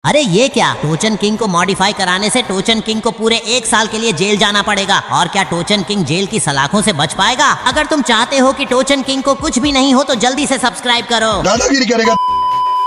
अरे ये क्या, टोचन किंग को मॉडिफाई कराने से टोचन किंग को पूरे 1 साल के लिए जेल जाना पड़ेगा। और क्या टोचन किंग जेल की सलाखों से बच पाएगा? अगर तुम चाहते हो कि टोचन किंग को कुछ भी नहीं हो तो जल्दी से सब्सक्राइब करो। दादागिरी करेगा।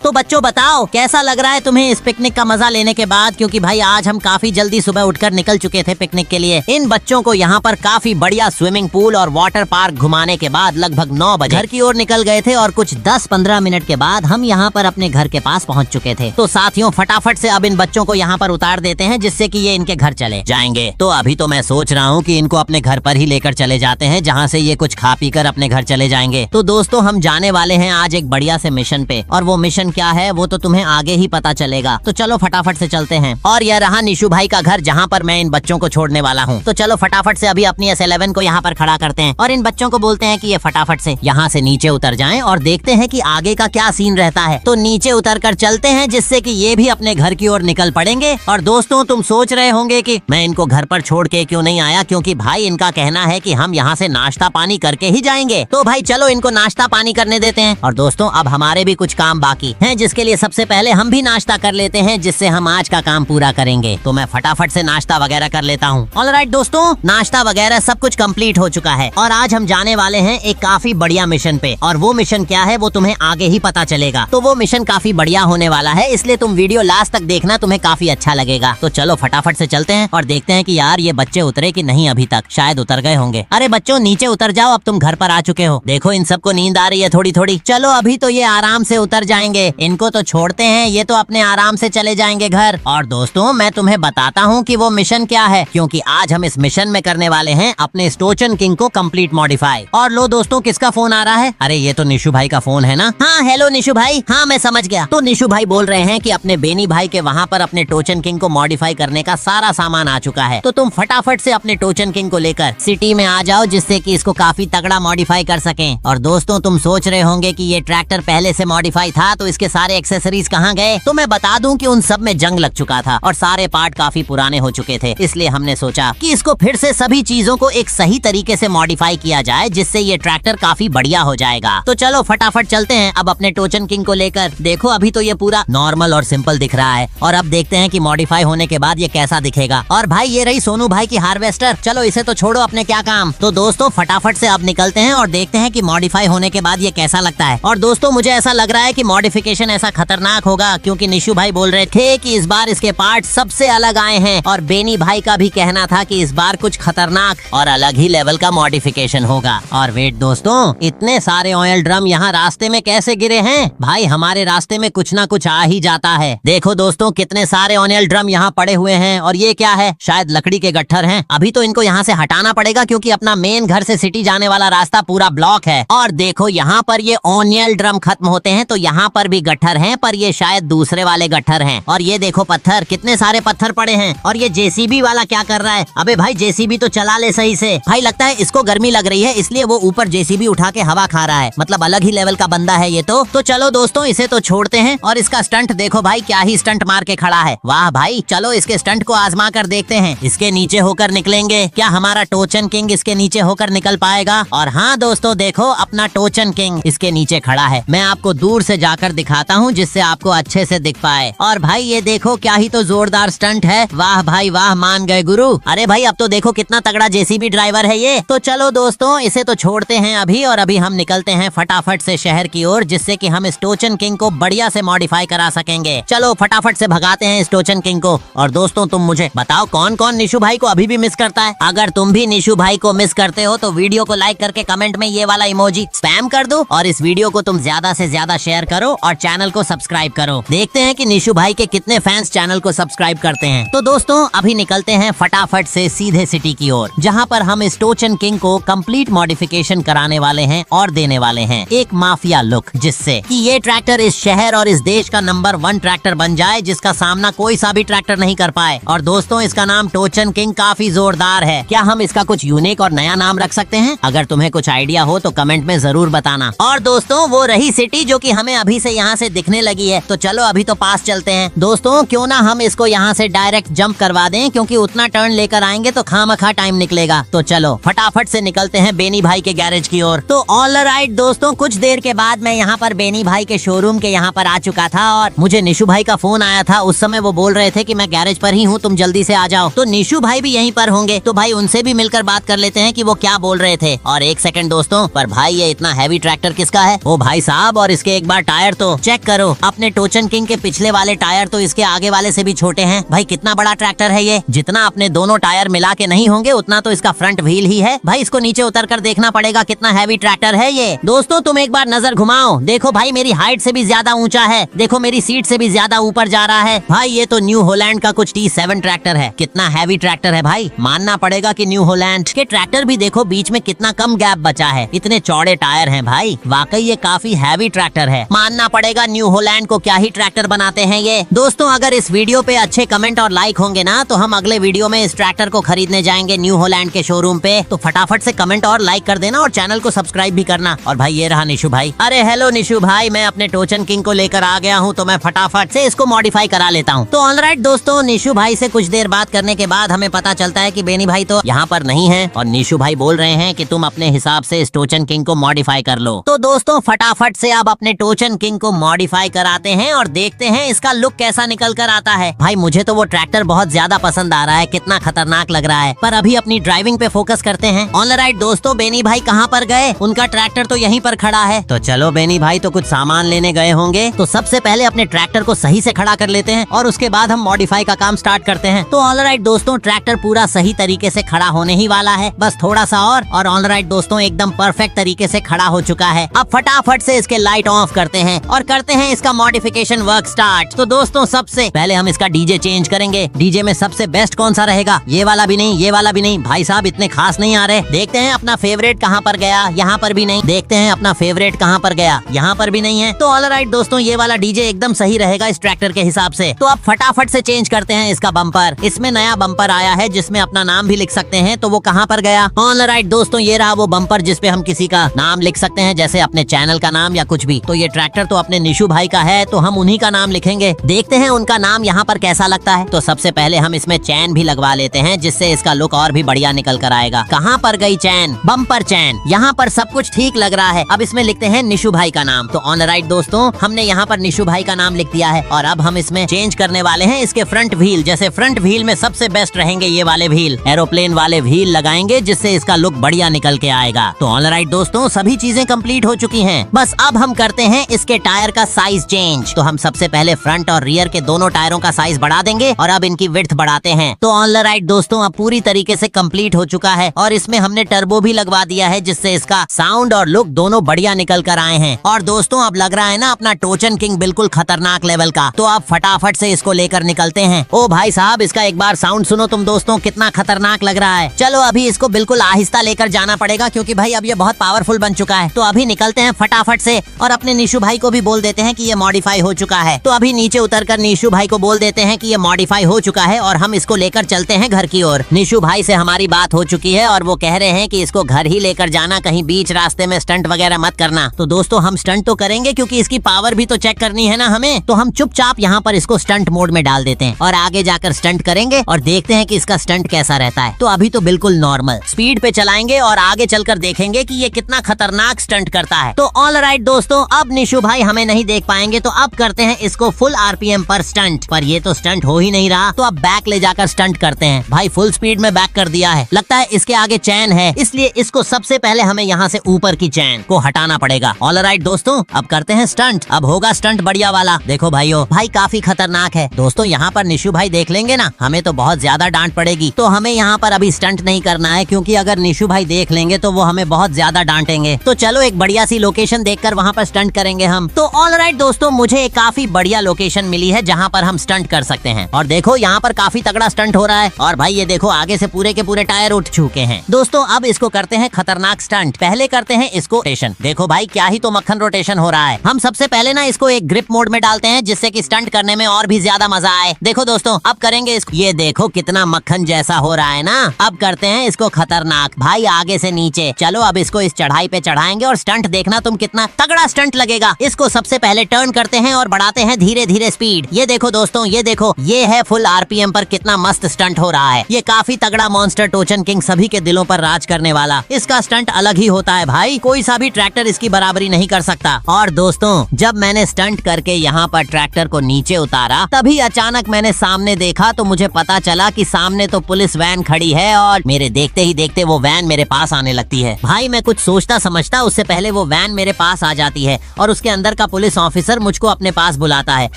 तो बच्चों बताओ कैसा लग रहा है तुम्हें इस पिकनिक का मजा लेने के बाद? क्योंकि भाई आज हम काफी जल्दी सुबह उठकर निकल चुके थे पिकनिक के लिए। इन बच्चों को यहाँ पर काफी बढ़िया स्विमिंग पूल और वाटर पार्क घुमाने के बाद लगभग 9 बजे घर की ओर निकल गए थे और कुछ 10-15 मिनट के बाद हम यहाँ पर अपने घर के पास पहुँच चुके थे। तो साथियों फटाफट से अब इन बच्चों को यहाँ पर उतार देते हैं जिससे कि ये इनके घर चले जाएंगे। तो अभी तो मैं सोच रहा हूँ कि इनको अपने घर पर ही लेकर चले जाते हैं जहाँ से ये कुछ खा पी कर अपने घर चले जाएंगे। तो दोस्तों हम जाने वाले हैं आज एक बढ़िया से मिशन पे, और वो मिशन क्या है वो तो तुम्हें आगे ही पता चलेगा। तो चलो फटाफट से चलते हैं। और यह रहा निशु भाई का घर जहाँ पर मैं इन बच्चों को छोड़ने वाला हूँ। तो चलो फटाफट से अभी अपनी S11 को यहाँ पर खड़ा करते हैं और इन बच्चों को बोलते हैं कि ये फटाफट से यहाँ से नीचे उतर जाएं और देखते हैं कि आगे का क्या सीन रहता है। तो नीचे उतर कर चलते हैं जिससे कि ये भी अपने घर की ओर निकल पड़ेंगे। और दोस्तों तुम सोच रहे होंगे कि मैं इनको घर पर छोड़ के क्यों नहीं आया, क्योंकि भाई इनका कहना है कि हम यहाँ से नाश्ता पानी करके ही जाएंगे। तो भाई चलो इनको नाश्ता पानी करने देते हैं। और दोस्तों अब हमारे भी कुछ काम बाकी है जिसके लिए सबसे पहले हम भी नाश्ता कर लेते हैं जिससे हम आज का काम पूरा करेंगे। तो मैं फटाफट से नाश्ता वगैरह कर लेता हूँ। ऑलराइट दोस्तों, नाश्ता वगैरह सब कुछ कंप्लीट हो चुका है और आज हम जाने वाले हैं एक काफी बढ़िया मिशन पे। और वो मिशन क्या है वो तुम्हें आगे ही पता चलेगा। तो वो मिशन काफी बढ़िया होने वाला है, इसलिए तुम वीडियो लास्ट तक देखना, तुम्हें काफी अच्छा लगेगा। तो चलो फटाफट से चलते हैं और देखते हैं कि यार ये बच्चे उतरे कि नहीं। अभी तक शायद उतर गए होंगे। अरे बच्चों नीचे उतर जाओ, अब तुम घर पर आ चुके हो। देखो इन सबको नींद आ रही है थोड़ी थोड़ी। चलो अभी तो ये आराम से उतर जाएंगे, इनको तो छोड़ते हैं, ये तो अपने आराम से चले जाएंगे घर। और दोस्तों मैं तुम्हें बताता हूँ कि वो मिशन क्या है, क्योंकि आज हम इस मिशन में करने वाले हैं अपने टोचन किंग को कंप्लीट मॉडिफाई। और लो दोस्तों किसका फोन आ रहा है? अरे ये तो निशु भाई का फोन है ना। हाँ हेलो निशु भाई। हाँ मैं समझ गया। तो निशु भाई बोल रहे हैं कि अपने बेनी भाई के वहाँ पर अपने टोचन किंग को मॉडिफाई करने का सारा सामान आ चुका है। तो तुम फटाफट से अपने टोचन किंग को लेकर सिटी में आ जाओ जिससे कि इसको काफी तगड़ा मॉडिफाई कर सकें। और दोस्तों तुम सोच रहे होंगे कि ये ट्रैक्टर पहले से मॉडिफाई था तो इसके सारे एक्सेसरीज कहाँ गए? तो मैं बता दूं कि उन सब में जंग लग चुका था और सारे पार्ट काफी पुराने हो चुके थे। इसलिए हमने सोचा कि इसको फिर से सभी चीजों को एक सही तरीके से मॉडिफाई किया जाए जिससे ये ट्रैक्टर काफी बढ़िया हो जाएगा। तो चलो फटाफट चलते हैं अब अपने टोचन किंग को लेकर। देखो अभी तो ये पूरा नॉर्मल और सिंपल दिख रहा है और अब देखते हैं कि मॉडिफाई होने के बाद ये कैसा दिखेगा। और भाई ये रही सोनू भाई की हार्वेस्टर। चलो इसे तो छोड़ो, अपने क्या काम। तो दोस्तों फटाफट से अब निकलते हैं और देखते हैं कि मॉडिफाई होने के बाद ये कैसा लगता है। और दोस्तों मुझे ऐसा लग रहा है कि मॉडिफिकेशन ऐसा खतरनाक होगा, क्योंकि निशु भाई बोल रहे थे कि इस बार इसके पार्ट सबसे अलग आए हैं। और बेनी भाई का भी कहना था कि इस बार कुछ खतरनाक और अलग ही लेवल का मॉडिफिकेशन होगा। और वेट दोस्तों, इतने सारे ऑयल ड्रम यहाँ रास्ते में कैसे गिरे हैं? भाई हमारे रास्ते में कुछ ना कुछ आ ही जाता है। देखो दोस्तों कितने सारे ऑयल ड्रम यहाँ पड़े हुए हैं। और ये क्या है? शायद लकड़ी के गट्ठर हैं। अभी तो इनको यहाँ से हटाना पड़ेगा क्योंकि अपना मेन घर से सिटी जाने वाला रास्ता पूरा ब्लॉक है। और देखो यहाँ पर ये ऑयल ड्रम खत्म होते हैं तो यहाँ पर भी गट्ठर हैं, पर ये शायद दूसरे वाले गट्ठर हैं। और ये देखो पत्थर, कितने सारे पत्थर पड़े हैं। और ये जेसीबी वाला क्या कर रहा है? अबे भाई जेसीबी तो चला ले सही से। भाई लगता है इसको गर्मी लग रही है इसलिए वो ऊपर जेसीबी उठा के हवा खा रहा है। मतलब अलग ही लेवल का बंदा है ये तो चलो दोस्तों इसे तो छोड़ते हैं। और इसका स्टंट देखो भाई, क्या ही स्टंट मार के खड़ा है। वाह भाई, चलो इसके स्टंट को आजमा कर देखते हैं। इसके नीचे होकर निकलेंगे क्या हमारा टोचन किंग? इसके नीचे होकर निकल पाएगा? और हाँ दोस्तों देखो अपना टोचन किंग इसके नीचे खड़ा है। मैं आपको दूर से जाकर दिखाता हूँ जिससे आपको अच्छे से दिख पाए। और भाई ये देखो क्या ही तो जोरदार स्टंट है। वाह भाई वाह, मान गए गुरु। अरे भाई अब तो देखो कितना तगड़ा जेसीबी ड्राइवर है ये। तो चलो दोस्तों इसे तो छोड़ते हैं अभी, और अभी हम निकलते हैं फटाफट से शहर की ओर जिससे कि हम इस टोचन किंग को बढ़िया से मॉडिफाई करा सकेंगे। चलो फटाफट से भगाते हैं इस टोचन किंग को। और दोस्तों तुम मुझे बताओ कौन कौन निशु भाई को अभी भी मिस करता है? अगर तुम भी निशु भाई को मिस करते हो तो वीडियो को लाइक करके कमेंट में ये वाला इमोजी स्पैम कर दो और इस वीडियो को तुम ज्यादा से ज्यादा शेयर करो और चैनल को सब्सक्राइब करो। देखते हैं कि निशु भाई के कितने फैंस चैनल को सब्सक्राइब करते हैं। तो दोस्तों अभी निकलते हैं फटाफट से सीधे सिटी की ओर जहाँ पर हम इस टोचन किंग को कंप्लीट मॉडिफिकेशन कराने वाले हैं और देने वाले हैं एक माफिया लुक, जिससे कि ये ट्रैक्टर इस शहर और इस देश का नंबर 1 ट्रैक्टर बन जाए जिसका सामना कोई सा भी ट्रैक्टर नहीं कर पाए। और दोस्तों इसका नाम टोचन किंग काफी जोरदार है। क्या हम इसका कुछ यूनिक और नया नाम रख सकते हैं? अगर तुम्हें कुछ आइडिया हो तो कमेंट में जरूर बताना। और दोस्तों वो रही सिटी जो कि हमें अभी से यहाँ से दिखने लगी है, तो चलो अभी तो पास चलते हैं। दोस्तों क्यों ना हम इसको यहाँ से डायरेक्ट जंप करवा दें, क्योंकि उतना टर्न लेकर आएंगे तो खामखा टाइम निकलेगा। तो चलो फटाफट से निकलते हैं बेनी भाई के गैरेज की ओर। तो ऑल राइट दोस्तों, कुछ देर के बाद मैं यहाँ पर बेनी भाई के शोरूम के यहाँ पर आ चुका था और मुझे निशु भाई का फोन आया था। उस समय वो बोल रहे थे कि मैं गैरेज पर ही हूँ, तुम जल्दी से आ जाओ। तो निशु भाई भी यहीं पर होंगे, तो भाई उनसे भी मिलकर बात कर लेते हैं कि वो क्या बोल रहे थे। और एक सेकंड दोस्तों, पर भाई ये इतना हैवी ट्रैक्टर किसका है? ओ भाई साहब, और इसके एक बार टायर तो चेक करो। अपने टोचन किंग के पिछले वाले टायर तो इसके आगे वाले से भी छोटे हैं। भाई कितना बड़ा ट्रैक्टर है ये, जितना अपने दोनों टायर मिला के नहीं होंगे उतना तो इसका फ्रंट व्हील ही है। भाई इसको नीचे उतर कर देखना पड़ेगा कितना हैवी ट्रैक्टर है ये। दोस्तों तुम एक बार नजर घुमाओ, देखो भाई मेरी हाइट से भी ज्यादा ऊंचा है, देखो मेरी सीट से भी ज्यादा ऊपर जा रहा है। भाई ये तो न्यू हॉलैंड का कुछ T7 ट्रैक्टर है। कितना हैवी ट्रैक्टर है भाई, मानना पड़ेगा कि न्यू हॉलैंड के ट्रैक्टर भी देखो बीच में कितना कम गैप बचा है, इतने चौड़े टायर हैं भाई। वाकई ये काफी हैवी ट्रैक्टर है, मानना पड़ेगा न्यू हॉलैंड को क्या ही ट्रैक्टर बनाते हैं ये। दोस्तों अगर इस वीडियो पे अच्छे कमेंट और लाइक होंगे ना, तो हम अगले वीडियो में इस ट्रैक्टर को खरीदने जाएंगे न्यू हॉलैंड के शोरूम पे। तो फटाफट से कमेंट और लाइक कर देना और चैनल को सब्सक्राइब भी करना। और भाई ये रहा निशु भाई। अरे हेलो निशु भाई, मैं अपने टोचन किंग को लेकर आ गया हूँ, तो मैं फटाफट से इसको मॉडिफाई करा लेता हूँ। तो ऑलराइट दोस्तों, निशु भाई से कुछ देर बात करने के बाद हमें पता चलता है कि बेनी भाई तो यहाँ पर नहीं है और निशु भाई बोल रहे हैं कि तुम अपने हिसाब से इस टोचन किंग को मॉडिफाई कर लो। तो दोस्तों फटाफट से अब अपने टोचन किंग को मॉडिफाई कराते हैं और देखते हैं इसका लुक कैसा निकल कर आता है। भाई मुझे तो वो ट्रैक्टर बहुत ज्यादा पसंद आ रहा है, कितना खतरनाक लग रहा है। पर अभी अपनी ड्राइविंग पे फोकस करते हैं। ऑलराइट दोस्तों, बेनी भाई कहाँ पर गए? उनका ट्रैक्टर तो यहीं पर खड़ा है। तो चलो बेनी भाई तो कुछ सामान लेने गए होंगे, तो सबसे पहले अपने ट्रैक्टर को सही से खड़ा कर लेते हैं और उसके बाद हम मॉडिफाई का काम स्टार्ट करते हैं। तो ऑलराइट दोस्तों, ट्रैक्टर पूरा सही तरीके से खड़ा होने ही वाला है, बस थोड़ा सा और ऑलराइट दोस्तों एकदम परफेक्ट तरीके से खड़ा हो चुका है। अब फटाफट से इसके लाइट ऑफ करते हैं और करते हैं इसका मॉडिफिकेशन वर्क स्टार्ट। तो दोस्तों सबसे पहले हम इसका डीजे चेंज करेंगे। डीजे में सबसे बेस्ट कौन सा रहेगा? ये वाला भी नहीं, ये वाला भी नहीं, भाई साहब इतने खास नहीं आ रहे। देखते हैं अपना फेवरेट कहाँ पर गया, यहाँ पर भी नहीं। देखते हैं अपना फेवरेट कहाँ पर गया, यहाँ पर भी नहीं है। तो ऑलराइट दोस्तों, ये वाला डीजे एकदम सही रहेगा इस ट्रैक्टर के हिसाब से। तो अब फटाफट से चेंज करते हैं इसका बम्पर। इसमें नया बम्पर आया है जिसमें अपना नाम भी लिख सकते हैं, तो वो कहाँ पर गया? ऑलराइट दोस्तों, ये रहा वो बम्पर जिसपे हम किसी का नाम लिख सकते हैं, जैसे अपने चैनल का नाम या कुछ भी। तो ये ट्रैक्टर तो अपने निशु भाई का है, तो हम उन्हीं का नाम लिखेंगे। देखते हैं उनका नाम यहाँ पर कैसा लगता है। तो सबसे पहले हम इसमें चैन भी लगवा लेते हैं, जिससे इसका लुक और भी बढ़िया निकल कर आएगा। कहाँ पर गई चैन? बम्पर चैन। यहाँ पर सब कुछ ठीक लग रहा है। अब इसमें लिखते हैं निशु भाई का नाम। तो ऑलराइट दोस्तों, हमने यहाँ पर निशु भाई का नाम लिख दिया है और अब हम इसमें चेंज करने वाले हैं इसके फ्रंट व्हील। जैसे फ्रंट व्हील में सबसे बेस्ट रहेंगे ये वाले व्हील, एरोप्लेन वाले व्हील लगाएंगे, जिससे इसका लुक बढ़िया निकल के आएगा। तो ऑलराइट दोस्तों, सभी चीजें कंप्लीट हो चुकी हैं, बस अब हम करते हैं इसके टायर का साइज चेंज। तो हम सबसे पहले फ्रंट और रियर के दोनों टायरों का साइज बढ़ा देंगे और अब इनकी विड्थ बढ़ाते हैं। तो ऑलराइट दोस्तों, अब पूरी तरीके से कंप्लीट हो चुका है और इसमें हमने टर्बो भी लगवा दिया है, जिससे इसका साउंड और लुक दोनों बढ़िया निकल कर आए हैं। और दोस्तों अब लग रहा है ना अपना टोचन किंग बिल्कुल खतरनाक लेवल का। तो अब फटाफट से इसको लेकर निकलते हैं। ओ भाई साहब, इसका एक बार साउंड सुनो तुम दोस्तों, कितना खतरनाक लग रहा है। चलो अभी इसको बिल्कुल आहिस्ता लेकर जाना पड़ेगा, क्योंकि भाई अब ये बहुत पावरफुल बन चुका है। तो अभी निकलते हैं फटाफट से और अपने निशु भाई को भी बोल देते हैं कि ये मॉडिफाई हो चुका है। तो अभी नीचे उतरकर निशु भाई को बोल देते हैं कि ये मॉडिफाई हो चुका है और हम इसको लेकर चलते हैं घर की ओर। निशु भाई से हमारी बात हो चुकी है और वो कह रहे हैं कि इसको घर ही लेकर जाना, कहीं बीच रास्ते में स्टंट वगैरह मत करना। तो दोस्तों हम स्टंट तो करेंगे, क्योंकि इसकी पावर भी तो चेक करनी है ना हमें। तो हम चुपचाप यहाँ पर इसको स्टंट मोड में डाल देते हैं और आगे जाकर स्टंट करेंगे और देखते हैं कि इसका स्टंट कैसा रहता है। तो अभी तो बिल्कुल नॉर्मल स्पीड पे चलाएंगे और आगे चलकर देखेंगे कि ये कितना खतरनाक स्टंट करता है। तो ऑलराइट दोस्तों, अब निशु भाई हमें नहीं देख पाएंगे, तो अब करते हैं इसको फुल आरपीएम पर स्टंट। पर ये तो स्टंट हो ही नहीं रहा, तो अब बैक ले जाकर स्टंट करते हैं। भाई फुल स्पीड में बैक कर दिया है, लगता है इसके आगे चैन है, इसलिए इसको सबसे पहले हमें यहाँ से ऊपर की चैन को हटाना पड़ेगा। ऑलराइट दोस्तों, अब करते हैं स्टंट। अब होगा स्टंट बढ़िया वाला। देखो भाइयों, भाई काफी खतरनाक है। दोस्तों यहाँ पर निशु भाई देख लेंगे ना, हमें तो बहुत ज्यादा डांट पड़ेगी। तो हमें यहाँ पर अभी स्टंट नहीं करना है, क्योंकि अगर निशु भाई देख लेंगे तो वो हमें बहुत ज्यादा डांटेंगे। तो चलो एक बढ़िया सी लोकेशन देखकर वहाँ पर स्टंट करेंगे हम। तो ऑलराइट दोस्तों, मुझे एक काफी बढ़िया लोकेशन मिली है जहाँ पर हम स्टंट कर सकते हैं। और देखो यहाँ पर काफी तगड़ा स्टंट हो रहा है। और भाई ये देखो, आगे से पूरे के पूरे टायर उठ चुके हैं। दोस्तों अब इसको करते हैं खतरनाक स्टंट। पहले करते हैं इसको रोटेशन। देखो भाई, क्या ही तो मक्खन रोटेशन हो रहा है। हम सबसे पहले ना इसको एक ग्रिप मोड में डालते हैं, जिससे कि स्टंट करने में और भी ज्यादा मजा आए। देखो दोस्तों, अब करेंगे इसको। ये देखो कितना मक्खन जैसा हो रहा है ना। अब करते हैं इसको खतरनाक, भाई आगे से नीचे। चलो अब इसको इस चढ़ाई पे चढ़ाएंगे और स्टंट देखना तुम, कितना तगड़ा स्टंट लगेगा। इसको सबसे पहले टर्न करते हैं और बढ़ाते हैं धीरे धीरे स्पीड। ये देखो दोस्तों, ये देखो, ये है फुल आरपीएम पर कितना मस्त स्टंट हो रहा है। ये काफी तगड़ा मॉन्स्टर टोचन किंग सभी के दिलों पर राज करने वाला। इसका स्टंट अलग ही होता है भाई, कोई सा भी ट्रैक्टर इसकी बराबरी नहीं कर सकता। और दोस्तों, जब मैंने स्टंट करके यहाँ पर ट्रैक्टर को नीचे उतारा, तभी अचानक मैंने सामने देखा तो मुझे पता चला कि सामने तो पुलिस वैन खड़ी है और मेरे देखते ही देखते वो वैन मेरे पास आने लगती है। भाई मैं कुछ सोचता समझता उससे पहले वो वैन मेरे पास आ जाती है और उसके अंदर का पुलिस ऑफिसर मुझको अपने पास बुलाता है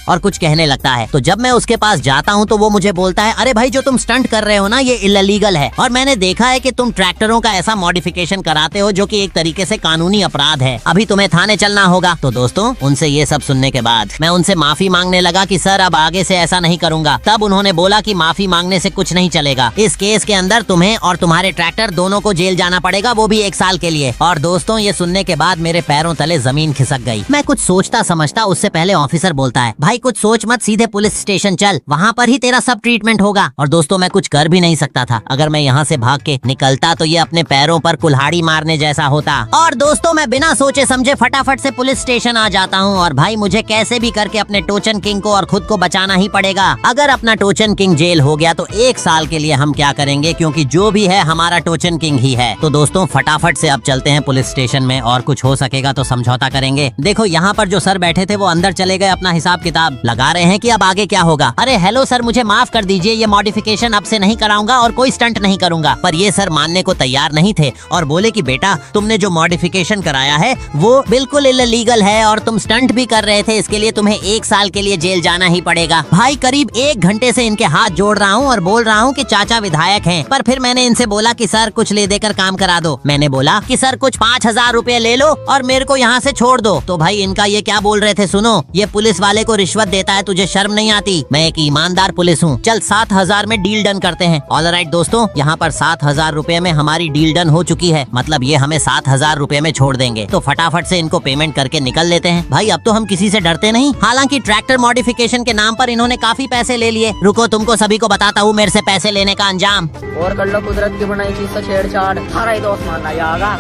और कुछ कहने लगता है। तो जब मैं उसके पास जाता हूँ तो वो मुझे बोलता है, अरे भाई जो तुम स्टंट कर रहे हो ना, ये इल्लीगल है और मैंने देखा है कि तुम ट्रैक्टरों का ऐसा मॉडिफिकेशन कराते हो जो कि एक तरीके से कानूनी अपराध है, अभी तुम्हें थाने चलना होगा। तो दोस्तों, उनसे ये सब सुनने के बाद मैं उनसे माफी मांगने लगा कि सर अब आगे से ऐसा नहीं करूंगा। तब उन्होंने बोला कि माफी मांगने से कुछ नहीं चलेगा, इस केस के अंदर तुम्हें और तुम्हारे ट्रैक्टर दोनों को जेल जाना पड़ेगा, वो भी 1 साल के लिए। और दोस्तों, ये सुनने के बाद मेरे पैरों तले जमीन खिसक गई। मैं कुछ सोचता समझता उससे पहले ऑफिसर बोलता है, भाई कुछ सोच मत, सीधे पुलिस स्टेशन चल, वहाँ पर ही तेरा सब ट्रीटमेंट होगा। और दोस्तों, मैं कुछ कर भी नहीं सकता था। अगर मैं यहाँ से भाग के निकलता तो ये अपने पैरों पर कुल्हाड़ी मारने जैसा होता। और दोस्तों, मैं बिना सोचे समझे फटाफट से पुलिस स्टेशन आ जाता हूँ और भाई मुझे कैसे भी करके अपने टोचन किंग को और खुद को बचाना ही पड़ेगा। अगर अपना टोचन किंग जेल हो गया तो 1 साल के लिए हम क्या करेंगे, क्योंकि जो भी है हमारा टोचन किंग ही है। तो दोस्तों, फटाफट से अब चलते हैं पुलिस स्टेशन में और कुछ हो सकेगा तो समझौता करेंगे। देखो, यहाँ पर जो सर बैठे थे वो अंदर चले गए, अपना हिसाब किताब लगा रहे हैं कि अब आगे क्या होगा। अरे हेलो सर, मुझे माफ कर दीजिए, ये मॉडिफिकेशन अब से नहीं कराऊंगा और कोई स्टंट नहीं करूंगा। पर ये सर मानने को तैयार नहीं थे और बोले कि बेटा, तुमने जो मॉडिफिकेशन कराया है वो बिल्कुल इल्लीगल है और तुम स्टंट भी कर रहे थे, इसके लिए तुम्हें 1 साल के लिए जेल जाना ही पड़ेगा। भाई करीब 1 घंटे से इनके हाथ जोड़ रहा हूँ और बोल रहा हूँ कि चाचा विधायक हैं, पर फिर मैंने इनसे बोला कि सर कुछ ले देकर काम करा दो। मैंने बोला कि सर कुछ 5000 रुपए ले लो और मेरे को यहाँ से छोड़ दो। तो भाई इनका ये क्या बोल रहे थे, सुनो, ये पुलिस वाले को रिश्वत देता है, तुझे शर्म नहीं आती? मैं एक ईमानदार पुलिस हूँ, चल 7000 में डील डन करते हैं। ऑल राइट दोस्तों, यहाँ पर 7000 रुपए में हमारी डील डन हो चुकी है, मतलब ये हमें 7000 रुपए में छोड़ देंगे। तो फटाफट से इनको पेमेंट करके निकल लेते हैं। भाई अब तो हम किसी से डरते नहीं, हालांकि ट्रैक्टर मॉडिफिकेशन के नाम पर इन्होंने काफी पैसे ले लिए। रुको, तुमको सभी को बताता हूँ मेरे से पैसे लेने का अंजाम। और कर लो कुदरत की बनाई चीज से छेड़छाड़, सारा ही दोस्त मानना जाएगा।